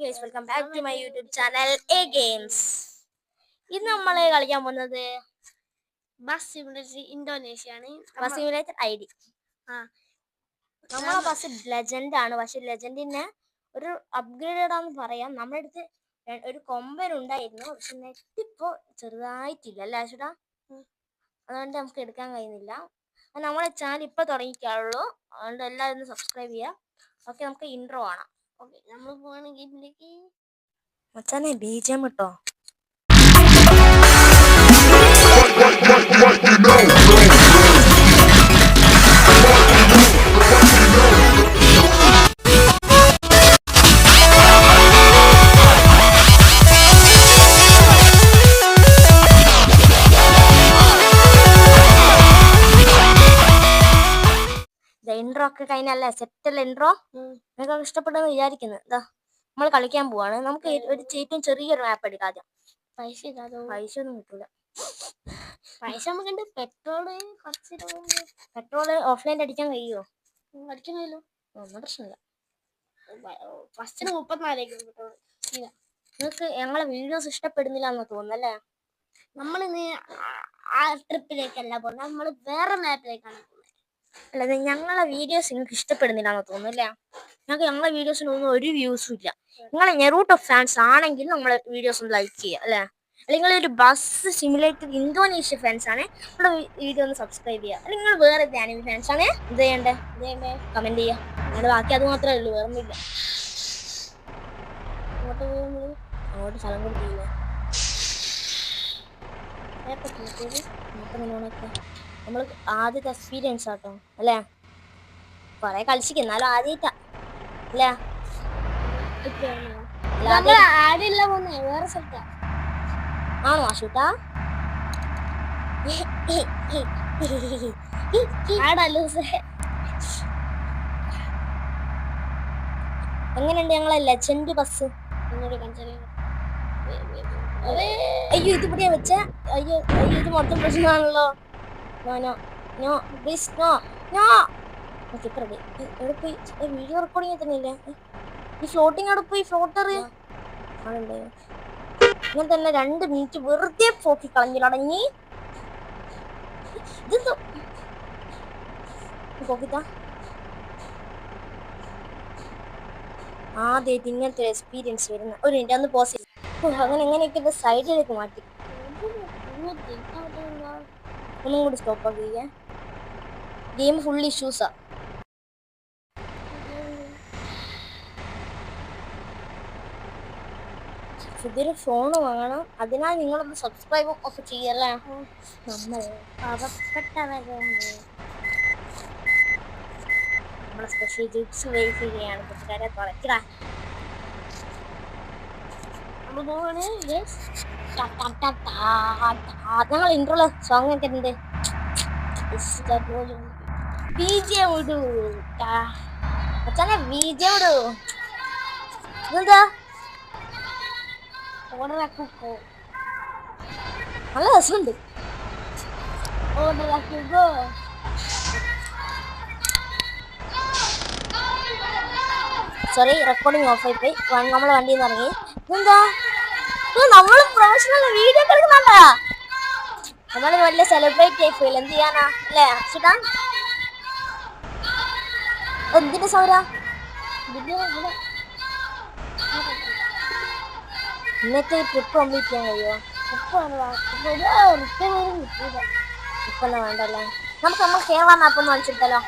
guys, welcome back to my YouTube channel A Games. ഇന്ന് നമ്മൾ കളിക്കാൻ പോകുന്നത് ബസ് സിമുലേറ്റർ ഇന്തോനേഷ്യ ആണ്. Bus simulator ID. നമ്മളെ ബസ് ലെജൻഡ് ആണ്. പക്ഷെ ലെജൻഡിനെ ഒരു അപ്ഗ്രേഡ് ആണെന്ന് പറയാം. നമ്മുടെ അടുത്ത് ഒരു കൊമ്പൻ ഉണ്ടായിരുന്നു, പക്ഷെ നെറ്റ് ഇപ്പോ ചെറുതായിട്ടില്ല അല്ലേ ചേട്ടാ? അതുകൊണ്ട് നമുക്ക് എടുക്കാൻ കഴിയുന്നില്ല. നമ്മളെ ചാനൽ ഇപ്പൊ തുടങ്ങിക്കാറുള്ളൂ, അതുകൊണ്ട് എല്ലാവരും സബ്സ്ക്രൈബ് ചെയ്യാം. ഓക്കെ, നമുക്ക് ഇൻട്രോ ആണ്. ഓക്കെ, നമ്മൾ പോവാണ് ഗെയിമിലേക്ക്. മച്ചാനെ ബീജം ഇട്ടോ. ഇൻട്രോ ഒക്കെ കഴിഞ്ഞല്ലേ? സെറ്റല്ല ഇൻട്രോ? നിങ്ങൾക്ക് ഇഷ്ടപ്പെട്ടെന്ന് വിചാരിക്കുന്നു. ഇതാ നമ്മൾ കളിക്കാൻ പോവാണ്. നമുക്ക് ഏറ്റവും ചെറിയൊരു മാപ്പ് എടുക്കാം ആദ്യം. പൈസ ഒന്നും കിട്ടൂല. പൈസ നമുക്ക് പെട്രോള് ഓഫ്ലൈൻ അടിക്കാൻ കഴിയുമോ? അടിക്കണല്ലോ, ഒന്നും പ്രശ്നമില്ല. ഫസ്റ്റിന് 34 പെട്രോൾ. നിങ്ങൾക്ക് ഞങ്ങളെ വീഡിയോസ് ഇഷ്ടപ്പെടുന്നില്ല എന്ന് തോന്നുന്നല്ലേ? നമ്മളിന്ന് ആ ട്രിപ്പിലേക്കല്ല പോകുന്നത്, നമ്മൾ വേറെ മാപ്പിലേക്കാണ് പോകുന്നത്. അല്ലാതെ ഞങ്ങളെ വീഡിയോസ് നിങ്ങൾക്ക് ഇഷ്ടപ്പെടുന്നില്ല എന്ന് തോന്നുന്നല്ലേ? ഞങ്ങൾക്ക് ഞങ്ങളെ വീഡിയോസിനൊന്നും ഒരു വ്യൂസും ഇല്ല. നിങ്ങൾ നെറൂട്ടോ ഫാൻസ് ആണെങ്കിൽ നമ്മളെ വീഡിയോസ് ഒന്ന് ലൈക്ക് ചെയ്യുക അല്ലേ? അല്ലെങ്കിൽ ഒരു ബസ് സിമുലേറ്റർ ഇന്തോനേഷ്യ ഫാൻസ് ആണ്, നമ്മുടെ വീഡിയോ ഒന്ന് സബ്സ്ക്രൈബ് ചെയ്യുക. അല്ലെങ്കിൽ നിങ്ങൾ വേറെ ആനിമി ഫാൻസ് ആണ്, എന്ത് ചെയ്യണ്ടേ? കമന്റ് ചെയ്യുക. നിങ്ങളുടെ ബാക്കി അത് മാത്രമേ ഉള്ളൂ, വേറെ ഒന്നുമില്ല. അങ്ങോട്ട് സ്ഥലം കൊടുക്കില്ല. നമ്മൾ ആദ്യത്തെ എക്സ്പീരിയൻസ് ആട്ടോ അല്ലേ? കൊറേ കളിച്ചിരിക്കും, എന്നാലും ആദ്യമായിട്ടാ അല്ലേ? വേറെ സ്ഥലത്താ. ആണോ ആഷൂട്ടാ? എങ്ങനെയുണ്ട് ഞങ്ങളെ ലെജൻഡ് ബസ്? അയ്യോ, ഇത് ഇവിടെ വെച്ച. അയ്യോ അയ്യോ, ഇത് മൊത്തം പ്രശ്നമാണല്ലോ. എവിടെ പോയി? വീഡിയോ റെക്കോർഡിങ് തന്നെയില്ലേ? ഈ ഫ്ലോട്ടിങ് അവിടെ പോയി. ഫ്ലോട്ടർ ആണല്ലേ? ഇങ്ങനെ തന്നെ 2 മിനിറ്റ് വെറുതെ പോക്കി കളഞ്ഞിലടങ്ങി. ഇതെന്തോ പോക്കിത്താ. ആദ്യമായിട്ട് ഇങ്ങനത്തെ എക്സ്പീരിയൻസ് വരുന്ന ഒരു മിനിറ്റ് ഒന്ന് പോസ് ചെയ്യും. അങ്ങനെ എങ്ങനെയൊക്കെ സൈഡിലേക്ക് മാറ്റി. ഒന്നും കൂടി സ്റ്റോപ്പ് ആക്കിയ ഗെയിം ഫുൾ ഇഷ്യൂസാ. ഇതൊരു ഫോൺ വാങ്ങണം, അതിനാൽ നിങ്ങളൊന്ന് സബ്സ്ക്രൈബ് ഒക്കെ ചെയ്യല്ലേ? നമ്മളെ സ്പെഷ്യൽ ജിപ്സ് വെയിറ്റ് ചെയ്യുകയാണ് കൂട്ടുകാരെ. തുറക്കടാ. ഞങ്ങൾ ഇൻട്രോള് സോങ് ഒക്കെ ഉണ്ട്. ബീജം വിടൂ അച്ഛനെ, ബീജം വിടൂ. ഇതെന്താ? നല്ല രസമുണ്ട്. സോറി, റെക്കോർഡിങ് ഓഫ് ആയി പോയി. നമ്മളെ വണ്ടിയിൽ നിന്ന് ഇറങ്ങി. ഇതെന്താ? നമ്മൾ പ്രൊഫഷണൽ വീഡിയോ എടുക്കുന്നുണ്ടാ? നമ്മൾ വലിയ സെലിബ്രേറ്റ് ആയി പോയില്ല, എന്ത് ചെയ്യാനാ അല്ലേ ചേട്ടാ? എന്തിന്റെ സൗര? ഇന്നത്തെ ട്രിപ്പ് കംപ്ലീറ്റ് ചെയ്യാൻ കഴിയുമോ? ഇപ്പൊന്നും വേണ്ടല്ലേ? നമുക്ക് നമ്മൾ കേരള മാപ്പ് ഒന്ന് കളിച്ചിട്ടല്ലോ.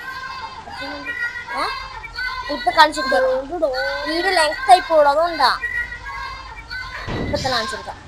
ഇപ്പൊ കളിച്ചിട്ട് വീഡിയോ ലെങ്ത് ആയി പോളൂ, അതുകൊണ്ടാ ഇപ്പൊ തന്നെ കാണിച്ചെടുക്കാം.